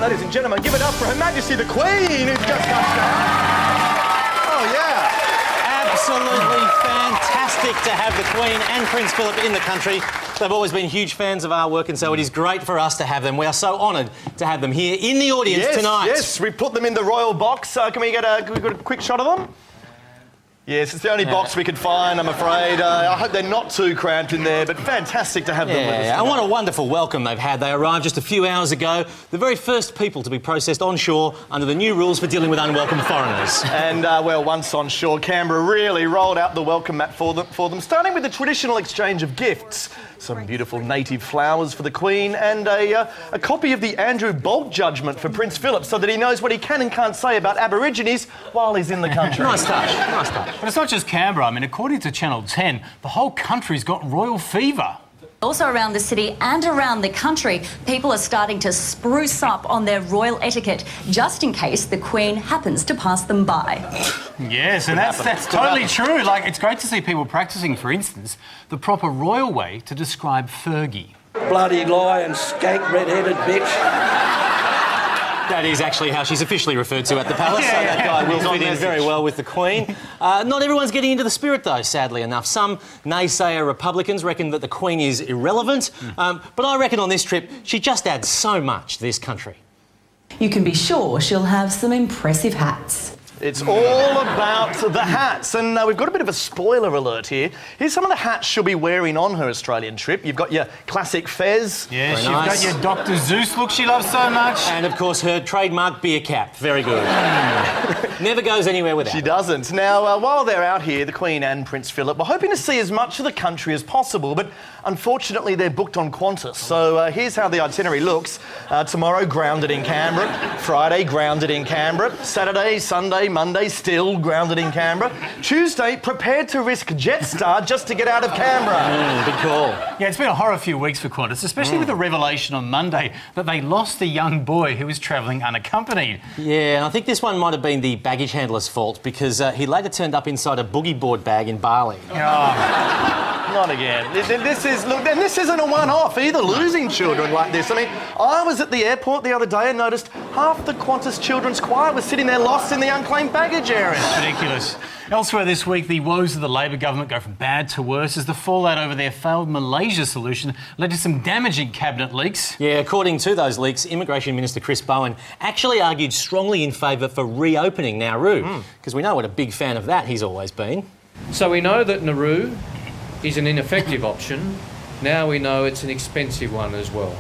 ladies and gentlemen, give it up for Her Majesty the Queen, who's just touched down. Oh, yeah. Absolutely fantastic to have the Queen and Prince Philip in the country. They've always been huge fans of our work, and so it is great for us to have them. We are so honoured to have them here in the audience tonight. Yes, we put them in the royal box. Can we get a quick shot of them? Yes, it's the only box we could find, I'm afraid. I hope they're not too cramped in there, but fantastic to have them with us tonight. And what a wonderful welcome they've had. They arrived just a few hours ago, the very first people to be processed on shore under the new rules for dealing with unwelcome foreigners. And, well, once on shore, Canberra really rolled out the welcome mat for them, starting with the traditional exchange of gifts. Some beautiful native flowers for the Queen and a copy of the Andrew Bolt judgment for Prince Philip so that he knows what he can and can't say about Aborigines while he's in the country. Nice touch, nice touch. But it's not just Canberra. I mean, according to Channel 10, the whole country's got royal fever. Also around the city and around the country, people are starting to spruce up on their royal etiquette just in case the Queen happens to pass them by. Yes, and that's totally true. Like, it's great to see people practising, for instance, the proper royal way to describe Fergie. Bloody lying, skank, red-headed bitch. That is actually how she's officially referred to at the palace, so that guy will fit in very well with the Queen. Not everyone's getting into the spirit, though, sadly enough. Some naysayer Republicans reckon that the Queen is irrelevant, but I reckon on this trip she just adds so much to this country. You can be sure she'll have some impressive hats. It's all about the hats, and we've got a bit of a spoiler alert here. Here's some of the hats she'll be wearing on her Australian trip. You've got your classic fez. Yes, you've got your Dr. Zeus look she loves so much. And, of course, her trademark beer cap. Very good. Never goes anywhere without She it. doesn't. Now, while they're out here, the Queen and Prince Philip were hoping to see as much of the country as possible, but unfortunately they're booked on Qantas. So here's how the itinerary looks. Tomorrow, grounded in Canberra. Friday, grounded in Canberra. Saturday, Sunday, Monday, still grounded in Canberra. Tuesday, prepared to risk Jetstar just to get out of Canberra. Big call. Yeah, it's been a horror few weeks for Qantas, especially with the revelation on Monday that they lost a young boy who was travelling unaccompanied. Yeah, and I think this one might have been the baggage handler's fault because he later turned up inside a boogie board bag in Bali. Not again. This isn't a one-off either, losing children like this. I mean, I was at the airport the other day and noticed half the Qantas Children's Choir was sitting there lost in the unclaimed baggage area. Ridiculous. Elsewhere this week, the woes of the Labor government go from bad to worse as the fallout over their failed Malaysia solution led to some damaging cabinet leaks. Yeah, according to those leaks, Immigration Minister Chris Bowen actually argued strongly in favour for reopening Nauru, because we know what a big fan of that he's always been. So we know that Nauru is an ineffective option. Now we know it's an expensive one as well.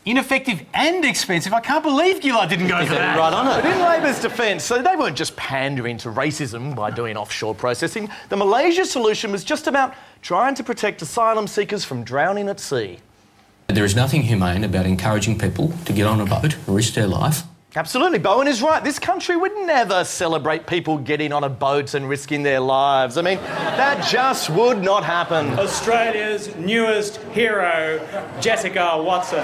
Ineffective and expensive. I can't believe Gillard didn't go for that. Right on it. But in Labor's defence, so they weren't just pandering to racism by doing offshore processing. The Malaysia solution was just about trying to protect asylum seekers from drowning at sea. There is nothing humane about encouraging people to get on a boat and risk their life. Absolutely, Bowen is right. This country would never celebrate people getting on a boat and risking their lives. I mean, that just would not happen. Australia's newest hero, Jessica Watson.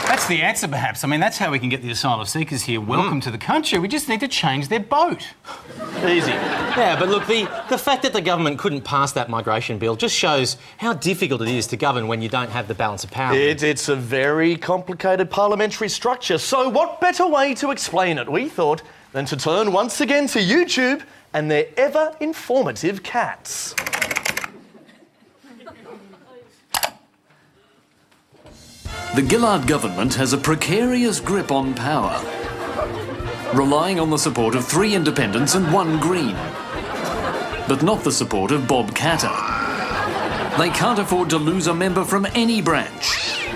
That's the answer, perhaps. I mean, that's how we can get the asylum seekers here welcome to the country. We just need to change their boat. Easy. Yeah, but look, the fact that the government couldn't pass that migration bill just shows how difficult it is to govern when you don't have the balance of power. It's a very complicated parliamentary structure. So what better way to explain it, we thought, than to turn once again to YouTube and their ever-informative cats. The Gillard government has a precarious grip on power, relying on the support of 3 independents and 1 Green, but not the support of Bob Katter. They can't afford to lose a member from any branch.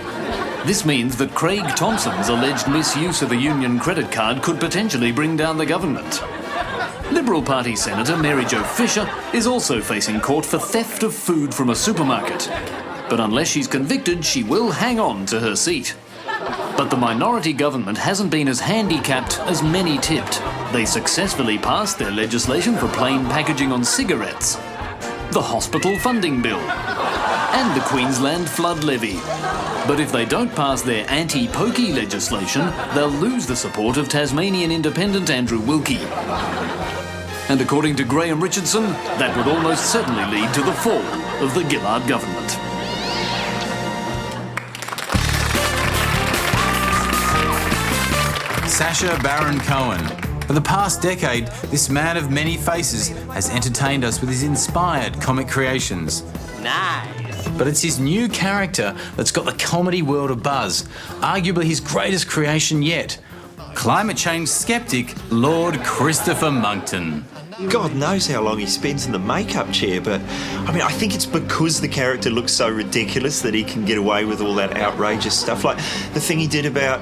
This means that Craig Thompson's alleged misuse of the union credit card could potentially bring down the government. Liberal Party Senator Mary Jo Fisher is also facing court for theft of food from a supermarket. But unless she's convicted, she will hang on to her seat. But the minority government hasn't been as handicapped as many tipped. They successfully passed their legislation for plain packaging on cigarettes, the hospital funding bill, and the Queensland flood levy. But if they don't pass their anti-pokey legislation, they'll lose the support of Tasmanian independent Andrew Wilkie. And according to Graham Richardson, that would almost certainly lead to the fall of the Gillard government. Sacha Baron Cohen. For the past decade, this man of many faces has entertained us with his inspired comic creations. Nice. But it's his new character that's got the comedy world abuzz, arguably his greatest creation yet. Climate change skeptic Lord Christopher Monkton. God knows how long he spends in the makeup chair, but I mean, I think it's because the character looks so ridiculous that he can get away with all that outrageous stuff, like the thing he did about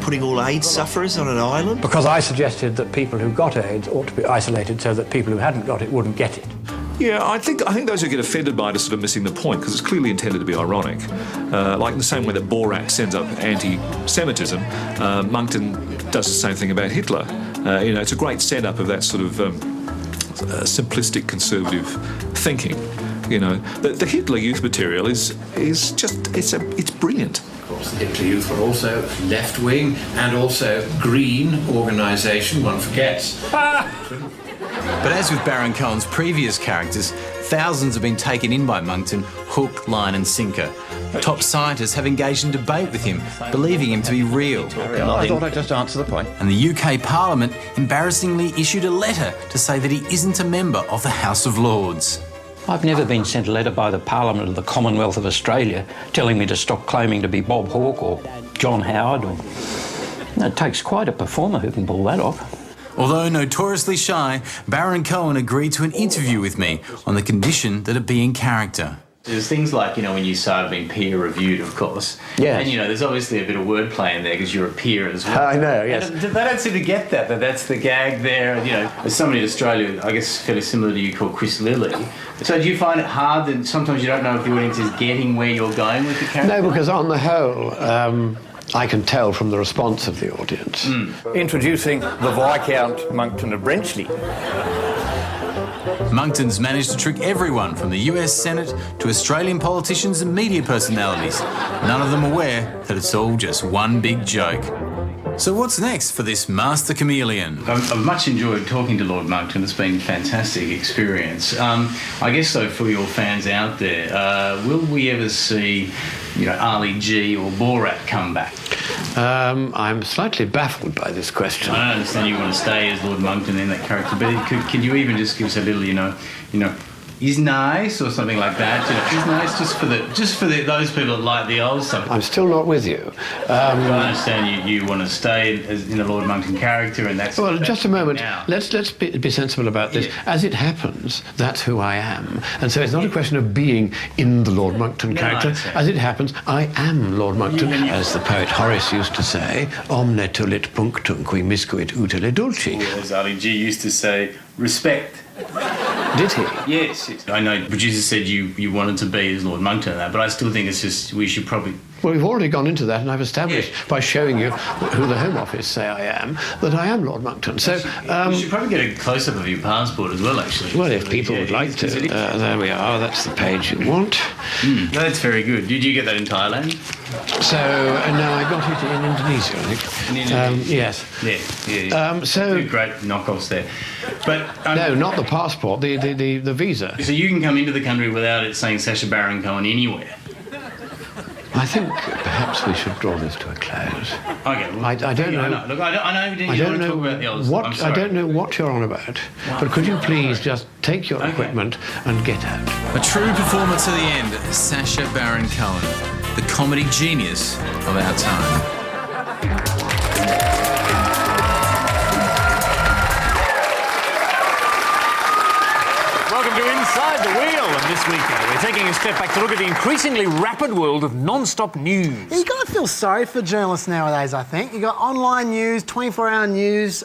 putting all AIDS sufferers on an island. Because I suggested that people who got AIDS ought to be isolated so that people who hadn't got it wouldn't get it. Yeah, I think those who get offended by it are sort of missing the point, because it's clearly intended to be ironic. Like in the same way that Borat sends up anti-Semitism, Monkton does the same thing about Hitler. It's a great setup of that sort of simplistic conservative thinking. The Hitler Youth material is just it's brilliant. Of course, the Hitler Youth were also left-wing and also green organisation. One forgets. But as with Baron Cohen's previous characters, thousands have been taken in by Monkton, hook, line and sinker. Top scientists have engaged in debate with him, believing him to be real. I thought I'd just answer the point. And the UK Parliament embarrassingly issued a letter to say that he isn't a member of the House of Lords. I've never been sent a letter by the Parliament of the Commonwealth of Australia telling me to stop claiming to be Bob Hawke or John Howard. It takes quite a performer who can pull that off. Although notoriously shy, Baron Cohen agreed to an interview with me on the condition that it be in character. There's things like, when you start being peer-reviewed, of course. Yes. And, there's obviously a bit of wordplay in there because you're a peer as well. I know, yes. And they don't seem to get that's the gag there. There's somebody in Australia, I guess fairly similar to you, called Chris Lilly. So do you find it hard that sometimes you don't know if the audience is getting where you're going with the character? No, because on the whole, I can tell from the response of the audience. Introducing the Viscount Monkton of Brenchley. Monkton's managed to trick everyone from the US Senate to Australian politicians and media personalities, none of them aware that it's all just one big joke. So what's next for this master chameleon? I've much enjoyed talking to Lord Monkton. It's been a fantastic experience. I guess, though, for your fans out there, will we ever see, Ali G or Borat come back? I'm slightly baffled by this question. I don't understand you want to stay as Lord Monkton in that character, but could you even just give us a little, is nice or something like that? Is nice just for those people that like the old stuff. I'm still not with you. I understand you want to stay in the Lord Monkton character, and that's. Well, just a moment. Now. Let's be sensible about this. Yeah. As it happens, that's who I am, and so it's not a question of being in the Lord Monkton character. As it happens, I am Lord Monkton, as the poet Horace used to say, "Omne tulit punctum qui miscuit utile dulci." As Ali G used to say, respect. Did he? Yes. I know producers said you wanted to be as Lord Monkton and that, but I still think it's just we should probably. Well, we've already gone into that, and I've established by showing you who the Home Office say I am, that I am Lord Monkton. So we should probably get a close-up of your passport as well, actually. Well, if people would like to. There we are. That's the page you want. That's very good. Did you get that in Thailand? So no, I got it in Indonesia, I think. Yes. Yeah. So two great knockoffs there, but no, not the passport. The visa. So you can come into the country without it saying Sacha Baron Cohen anywhere. I think perhaps we should draw this to a close. Okay. Well, I don't know. Look, I don't know what the others. I don't know what you're on about. But could you please just take your equipment and get out? A true performer to the end, Sacha Baron Cohen, the comedy genius of our time. Welcome to Inside the Wheel, and this week we're taking a step back to look at the increasingly rapid world of non-stop news. You got to feel sorry for journalists nowadays, I think. You got online news, 24-hour news,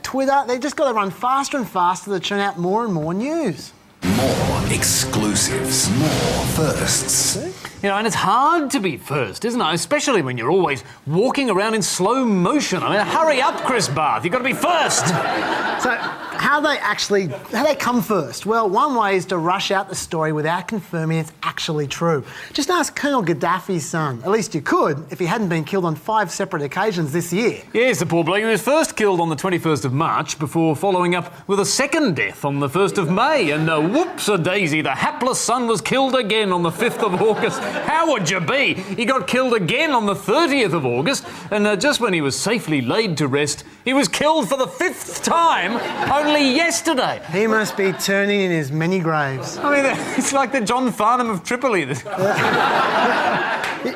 Twitter. They've just got to run faster and faster to churn out more and more news. More exclusives, more firsts. And it's hard to be first, isn't it? Especially when you're always walking around in slow motion. I mean, hurry up, Chris Barth. You've got to be first. So, how they come first? Well, one way is to rush out the story without confirming it's actually true. Just ask Colonel Gaddafi's son. At least you could, if he hadn't been killed on 5 separate occasions this year. Yes, the poor bloke. He was first killed on the 21st of March before following up with a second death on the 1st of May. And whoops-a-daisy, the hapless son was killed again on the 5th of August. How would you be? He got killed again on the 30th of August, and just when he was safely laid to rest, he was killed for the 5th time only yesterday. He must be turning in his many graves. I mean, it's like the John Farnham of Tripoli.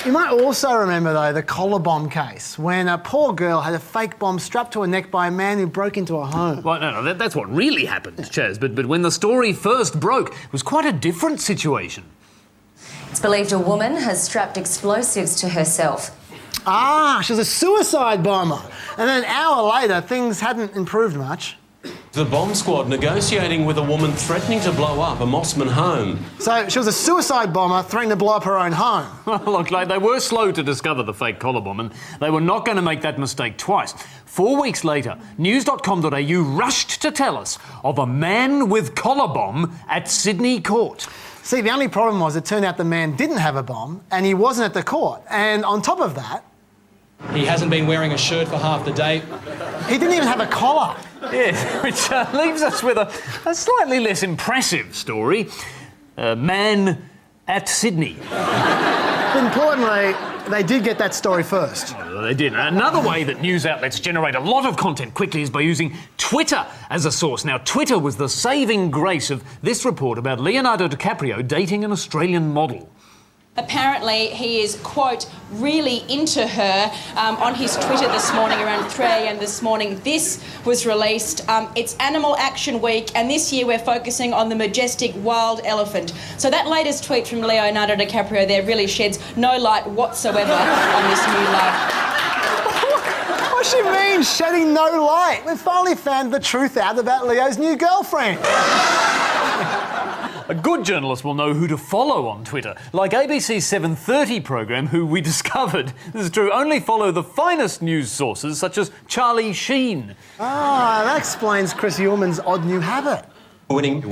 You might also remember, though, the collar bomb case, when a poor girl had a fake bomb strapped to her neck by a man who broke into her home. Well, no, that's what really happened, Chaz. But when the story first broke, it was quite a different situation. It's believed a woman has strapped explosives to herself. Ah, she was a suicide bomber. And then an hour later, things hadn't improved much. The bomb squad negotiating with a woman threatening to blow up a Mossman home. So she was a suicide bomber threatening to blow up her own home. Well, look, like, they were slow to discover the fake collar bomb, and they were not going to make that mistake twice. 4 weeks later, news.com.au rushed to tell us of a man with collar bomb at Sydney court. See, the only problem was it turned out the man didn't have a bomb and he wasn't at the court. And on top of that... He hasn't been wearing a shirt for half the day. He didn't even have a collar. Yeah, which leaves us with a slightly less impressive story. A man at Sydney. But importantly, they did get that story first. Oh, they did. Another way that news outlets generate a lot of content quickly is by using Twitter as a source. Now, Twitter was the saving grace of this report about Leonardo DiCaprio dating an Australian model. Apparently, he is, quote, really into her. On his Twitter this morning, around 3 a.m. this morning, this was released. It's Animal Action Week, and this year we're focusing on the majestic wild elephant. So that latest tweet from Leonardo DiCaprio there really sheds no light whatsoever on this new love. What do you mean, shedding no light? We've finally found the truth out about Leo's new girlfriend. A good journalist will know who to follow on Twitter. Like ABC's 7:30 programme, who we discovered, this is true, only follow the finest news sources, such as Charlie Sheen. Ah, that explains Chris Uhlmann's odd new habit. Winning.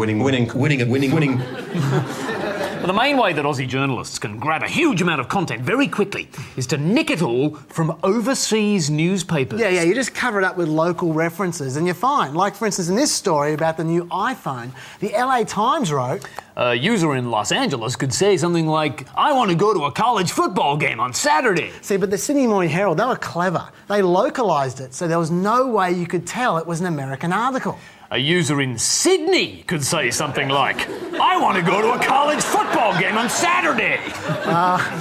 Well, the main way that Aussie journalists can grab a huge amount of content very quickly is to nick it all from overseas newspapers. Yeah, you just cover it up with local references and you're fine. Like, for instance, in this story about the new iPhone, the LA Times wrote... A user in Los Angeles could say something like, I want to go to a college football game on Saturday. See, but the Sydney Morning Herald, they were clever. They localised it, so there was no way you could tell it was an American article. A user in Sydney could say something like, I want to go to a college football game on Saturday.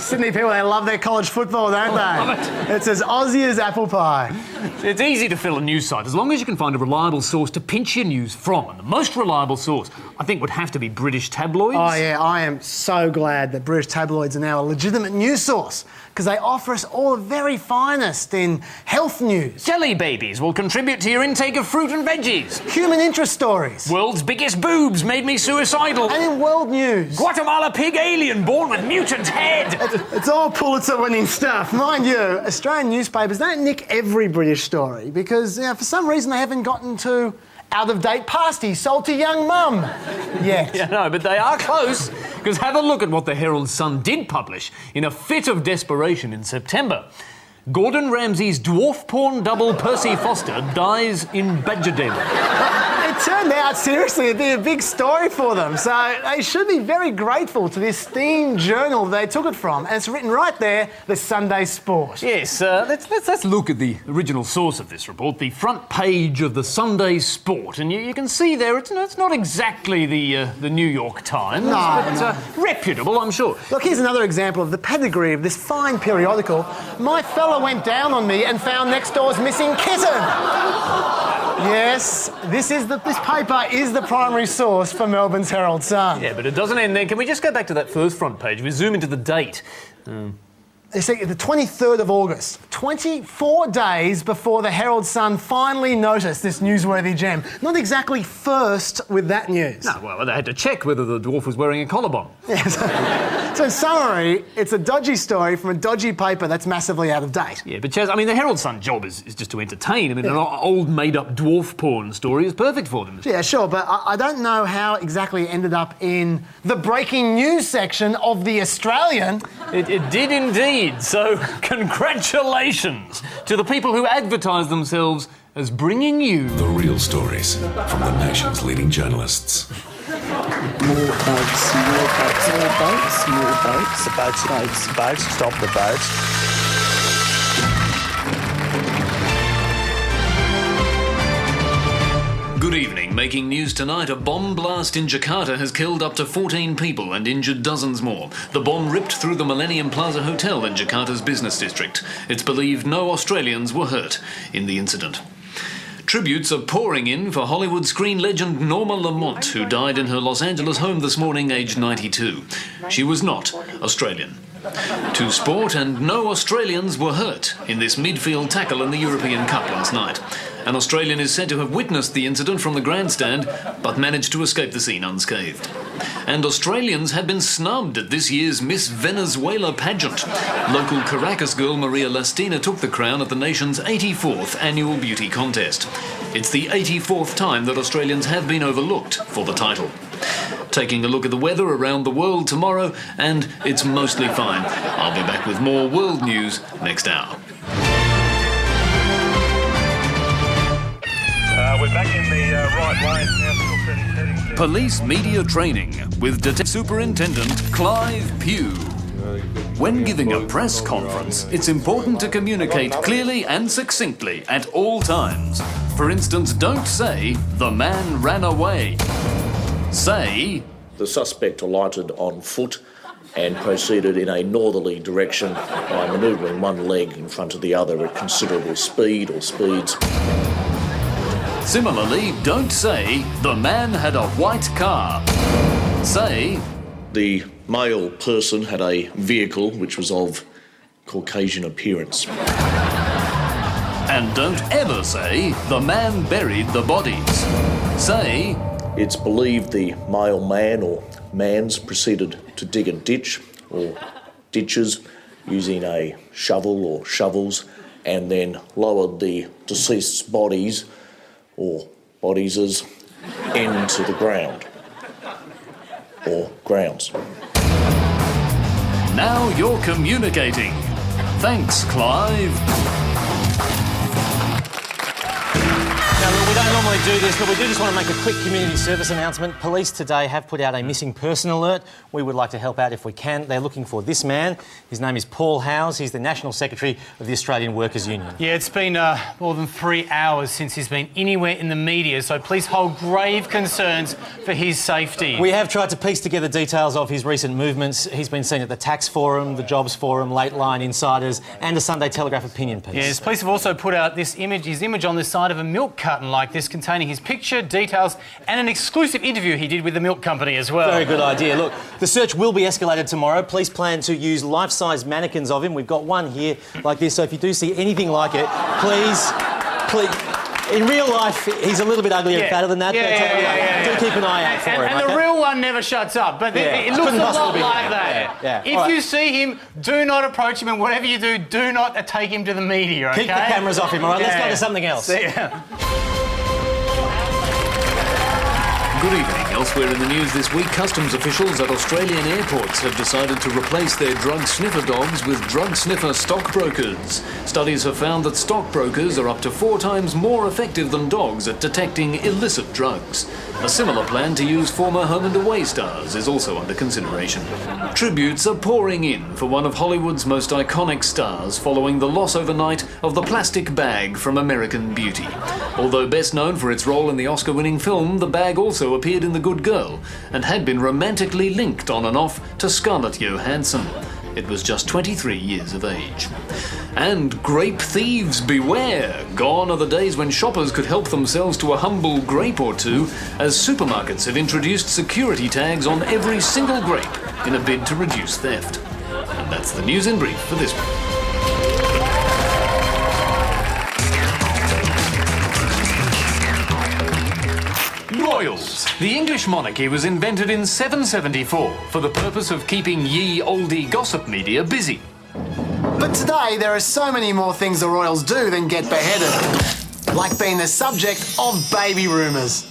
Sydney people, they love their college football, don't they? It's as Aussie as apple pie. It's easy to fill a news site as long as you can find a reliable source to pinch your news from. And the most reliable source, I think, would have to be British tabloids. Oh, yeah, I am so glad that British tabloids are now a legitimate news source because they offer us all the very finest in health news. Jelly babies will contribute to your intake of fruit and veggies. Human interest stories. World's biggest boobs made me suicidal. And in world news. Guatemala pig alien born with mutant head. It's all Pulitzer-winning stuff. Mind you, Australian newspapers don't nick every British story because, for some reason, they haven't gotten to out-of-date pasties sold to young mum yet. Yeah, no, but they are close, because have a look at what the Herald Sun did publish in a fit of desperation in September. Gordon Ramsay's dwarf porn double Percy Foster dies in Bajadale. It turned out, seriously, it'd be a big story for them, so they should be very grateful to this themed journal they took it from, and it's written right there, the Sunday Sport. Yes, let's look at the original source of this report, the front page of the Sunday Sport, and you can see there it's not exactly the New York Times, but reputable, I'm sure. Look, here's another example of the pedigree of this fine periodical. My fella went down on me and found next door's missing kitten. Yes, this paper is the primary source for Melbourne's Herald Sun. Yeah, but it doesn't end there. Can we just go back to that first front page? We zoom into the date. You see, the 23rd of August, 24 days before the Herald Sun finally noticed this newsworthy gem. Not exactly first with that news. No, well, they had to check whether the dwarf was wearing a collar bomb. Yes. So in summary, it's a dodgy story from a dodgy paper that's massively out of date. Yeah, but Chaz, I mean, the Herald Sun job is just to entertain. I mean, an old made-up dwarf porn story is perfect for them. Yeah, sure, but I don't know how exactly it ended up in the breaking news section of The Australian. It did indeed. So, congratulations to the people who advertise themselves as bringing you the real stories from the nation's leading journalists. More boats, more boats, more boats, more boats. The boats, boats, boats, stop the boats. Good evening. Making news tonight, a bomb blast in Jakarta has killed up to 14 people and injured dozens more. The bomb ripped through the Millennium Plaza Hotel in Jakarta's business district. It's believed no Australians were hurt in the incident. Tributes are pouring in for Hollywood screen legend Norma Lamont, who died in her Los Angeles home this morning, aged 92. She was not Australian. To sport, and no Australians were hurt in this midfield tackle in the European Cup last night. An Australian is said to have witnessed the incident from the grandstand, but managed to escape the scene unscathed. And Australians had been snubbed at this year's Miss Venezuela pageant. Local Caracas girl Maria Lastina took the crown at the nation's 84th annual beauty contest. It's the 84th time that Australians have been overlooked for the title. Taking a look at the weather around the world tomorrow, and it's mostly fine. I'll be back with more world news next hour. We're back in the right lane now. Police media training with Detective Superintendent Clive Pugh. When giving a press conference, it's important to communicate clearly and succinctly at all times. For instance, don't say, "The man ran away." Say, "The suspect alighted on foot and proceeded in a northerly direction by manoeuvring one leg in front of the other at considerable speed or speeds." Similarly, don't say, "The man had a white car." Say, "The male person had a vehicle which was of Caucasian appearance." And don't ever say, "The man buried the bodies." Say, "It's believed the male man or mans proceeded to dig a ditch or ditches using a shovel or shovels and then lowered the deceased's bodies or bodieses into the ground or grounds." Now you're communicating. Thanks, Clive. Now, look, we don't normally do this, but we do just want to make a quick community service announcement. Police today have put out a missing person alert. We would like to help out if we can. They're looking for this man. His name is Paul Howes. He's the National Secretary of the Australian Workers' Union. Yeah, it's been more than 3 hours since he's been anywhere in the media, so please hold grave concerns for his safety. We have tried to piece together details of his recent movements. He's been seen at the Tax Forum, the Jobs Forum, Late Line Insiders, and a Sunday Telegraph opinion piece. Yes, police have also put out his image on the side of a milk carton like this, containing his picture, details, and an exclusive interview he did with the milk company as well. Very good idea. Look, the search will be escalated tomorrow. Police plan to use life-size mannequins of him. We've got one here like this, so if you do see anything like it, please... In real life, he's a little bit uglier and fatter than that, but do keep an eye out for him. And the real one never shuts up, but it looks a lot like that. If you see him, do not approach him, and whatever you do, do not take him to the media, okay? Keep the cameras off him, all right? Let's go to something else. See ya. Good evening. Elsewhere in the news this week, customs officials at Australian airports have decided to replace their drug sniffer dogs with drug sniffer stockbrokers. Studies have found that stockbrokers are up to 4 times more effective than dogs at detecting illicit drugs. A similar plan to use former Home and Away stars is also under consideration. Tributes are pouring in for one of Hollywood's most iconic stars following the loss overnight of the plastic bag from American Beauty. Although best known for its role in the Oscar-winning film, the bag also appeared in The Good Girl and had been romantically linked on and off to Scarlett Johansson. It was just 23 years of age. And grape thieves beware! Gone are the days when shoppers could help themselves to a humble grape or two, as supermarkets have introduced security tags on every single grape in a bid to reduce theft. And that's the news in brief for this week. Royals. The English monarchy was invented in 774 for the purpose of keeping ye olde gossip media busy. But today, there are so many more things the royals do than get beheaded. Like being the subject of baby rumours.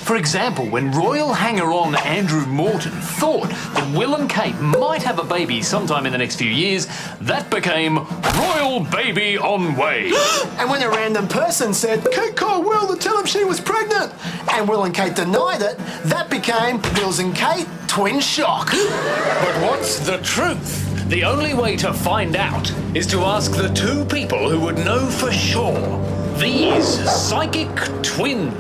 For example, when royal hanger-on Andrew Morton thought that Will and Kate might have a baby sometime in the next few years, that became royal baby on way. And when a random person said, Kate called Will to tell him she was pregnant, and Will and Kate denied it, that became Wills and Kate twin shock. But what's the truth? The only way to find out is to ask the two people who would know for sure. These psychic twins.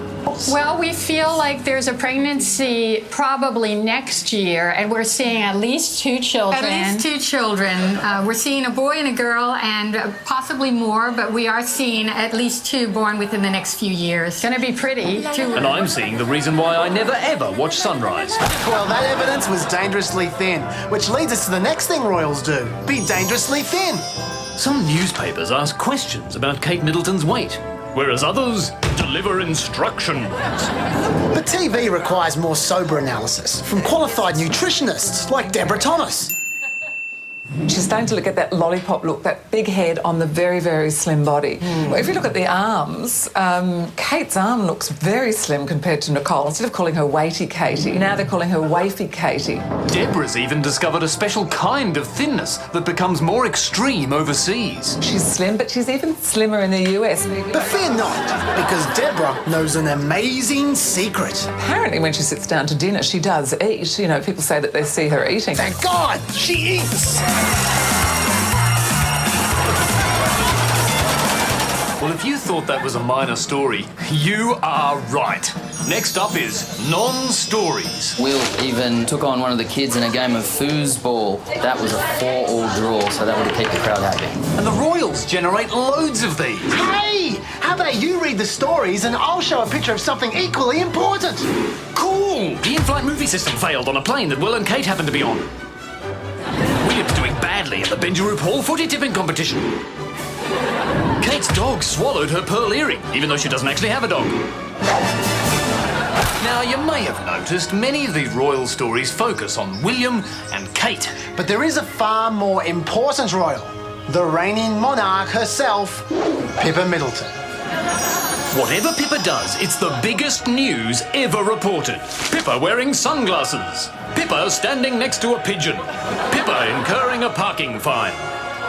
Well, we feel like there's a pregnancy probably next year, and we're seeing at least 2 children. At least 2 children. We're seeing a boy and a girl, and possibly more, but we are seeing at least 2 born within the next few years. It's going to be pretty. And I'm seeing the reason why I never ever watch sunrise. Well, that evidence was dangerously thin, which leads us to the next thing royals do. Be dangerously thin. Some newspapers ask questions about Kate Middleton's weight, whereas others deliver instructions. But TV requires more sober analysis from qualified nutritionists like Deborah Thomas. She's starting to look at that lollipop look, that big head on the very, very slim body. Well, if you look at the arms, Kate's arm looks very slim compared to Nicole. Instead of calling her weighty Katie, now they're calling her wafy Katie. Deborah's even discovered a special kind of thinness that becomes more extreme overseas. She's slim, but she's even slimmer in the US. But fear not, because Deborah knows an amazing secret. Apparently when she sits down to dinner, she does eat. You know, people say that they see her eating. Thank God, she eats! Well, if you thought that was a minor story, you are right. Next up is non-stories. Will even took on one of the kids in a game of foosball. That was a 4-all draw, so that would have kept the crowd happy. And the Royals generate loads of these. Hey! How about you read the stories and I'll show a picture of something equally important? Cool! The in-flight movie system failed on a plane that Will and Kate happened to be on. William's doing badly at the Benjaroo Hall footy tipping competition. Kate's dog swallowed her pearl earring, even though she doesn't actually have a dog. Now, you may have noticed many of these royal stories focus on William and Kate. But there is a far more important royal. The reigning monarch herself, Pippa Middleton. Whatever Pippa does, it's the biggest news ever reported. Pippa wearing sunglasses. Pippa standing next to a pigeon. Pippa incurring a parking fine.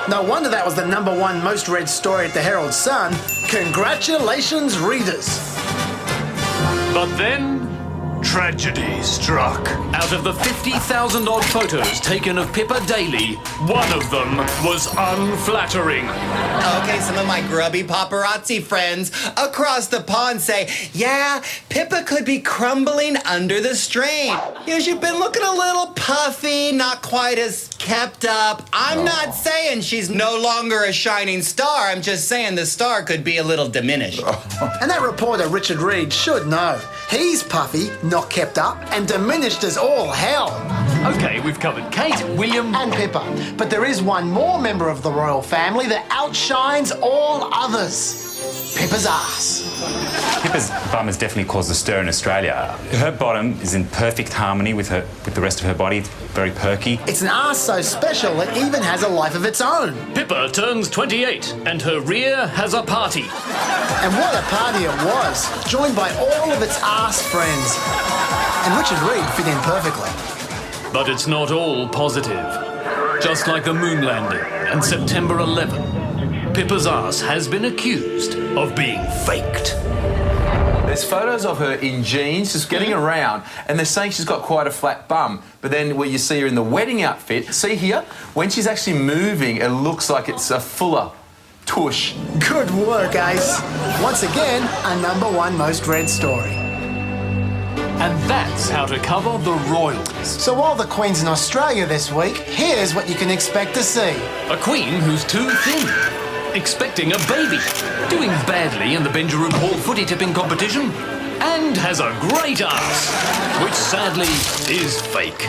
No wonder that was the #1 most read story at the Herald Sun. Congratulations, readers. But then, tragedy struck. Out of the 50,000 odd photos taken of Pippa daily, one of them was unflattering. Okay, some of my grubby paparazzi friends across the pond say, yeah, Pippa could be crumbling under the strain. You know, she's been looking a little puffy, not quite as kept up. I'm not saying she's no longer a shining star. I'm just saying the star could be a little diminished. And that reporter, Richard Reed, should know. He's puffy, not kept up, and diminished as all hell. Okay, we've covered Kate, William, and Pippa. But there is one more member of the royal family that outshines all others. Pippa's ass. Pippa's bum has definitely caused a stir in Australia. Her bottom is in perfect harmony with the rest of her body. It's very perky. It's an ass so special it even has a life of its own. Pippa turns 28 and her rear has a party. And what a party it was, joined by all of its ass friends. And Richard Reed fit in perfectly. But it's not all positive. Just like the moon landing and September 11. Pippa's ass has been accused of being faked. There's photos of her in jeans, just getting around, and they're saying she's got quite a flat bum. But then where you see her in the wedding outfit, see here, when she's actually moving, it looks like it's a fuller tush. Good work, Ace. Once again, a #1 most read story. And that's how to cover the royals. So while the Queen's in Australia this week, here's what you can expect to see. A queen who's too thin. Expecting a baby, doing badly in the Benjaroo Hall footy tipping competition, and has a great ass, which sadly is fake.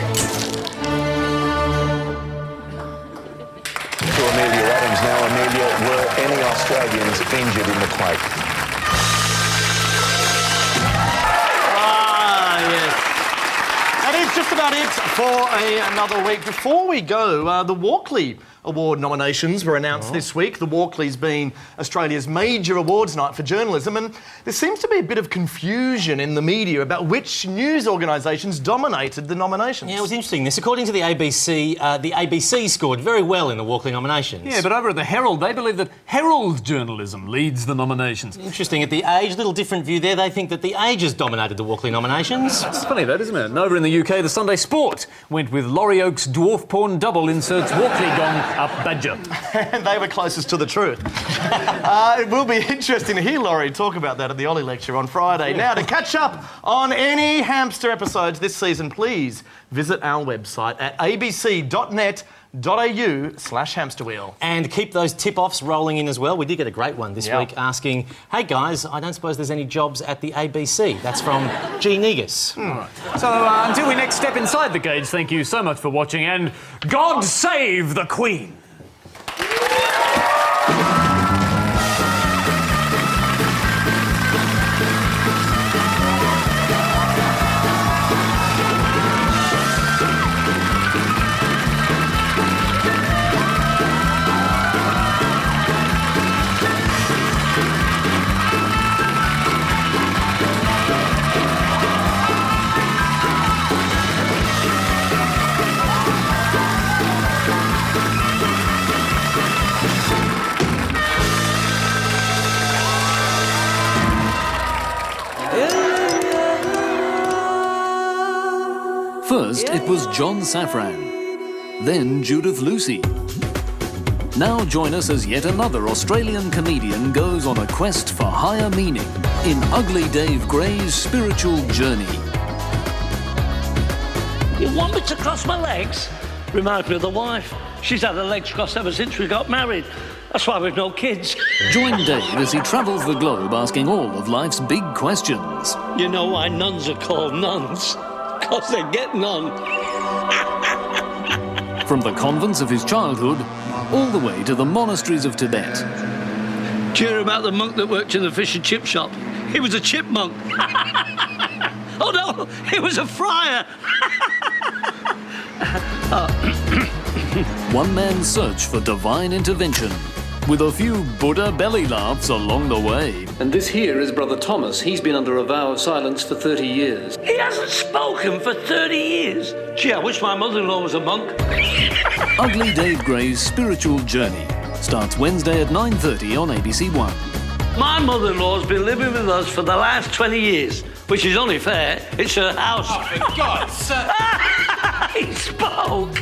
To Amelia Adams. Now, Amelia, were any Australians injured in the quake? Ah, yes. That is just about it for another week. Before we go, the Walkley Award nominations were announced this week. The Walkley's been Australia's major awards night for journalism, and there seems to be a bit of confusion in the media about which news organisations dominated the nominations. Yeah, it was interesting. This, according to the ABC scored very well in the Walkley nominations. Yeah, but over at the Herald, they believe that Herald journalism leads the nominations. Interesting. At the Age, little different view there. They think that the Age has dominated the Walkley nominations. It's funny that, isn't it? And over in the UK, the Sunday Sport went with Laurie Oak's dwarf porn double inserts Walkley gong up badger. And they were closest to the truth. It will be interesting to hear Laurie talk about that at the Ollie Lecture on Friday. Now, to catch up on any Hamster episodes this season, please visit our website at abc.net.au/hamsterwheel. And keep those tip-offs rolling in as well. We did get a great one this week asking, hey guys, I don't suppose there's any jobs at the ABC. That's from G. Negus. Right. So until we next step inside the cage, thank you so much for watching, and God save the Queen. First, it was John Safran, then Judith Lucy. Now join us as yet another Australian comedian goes on a quest for higher meaning in Ugly Dave Gray's spiritual journey. You want me to cross my legs? Reminds me of the wife. She's had her legs crossed ever since we got married. That's why we've no kids. Join Dave as he travels the globe asking all of life's big questions. You know why nuns are called nuns? Because they get none. From the convents of his childhood, all the way to the monasteries of Tibet. Do you hear about the monk that worked in the fish and chip shop? He was a chipmunk. Oh no, he was a friar. One man's search for divine intervention, with a few Buddha belly laughs along the way. And this here is Brother Thomas. He's been under a vow of silence for 30 years. He hasn't spoken for 30 years. Gee, I wish my mother-in-law was a monk. Ugly Dave Gray's spiritual journey starts Wednesday at 9:30 on ABC One. My mother-in-law's been living with us for the last 20 years, which is only fair. It's her house. Oh, for God's sake. He spoke.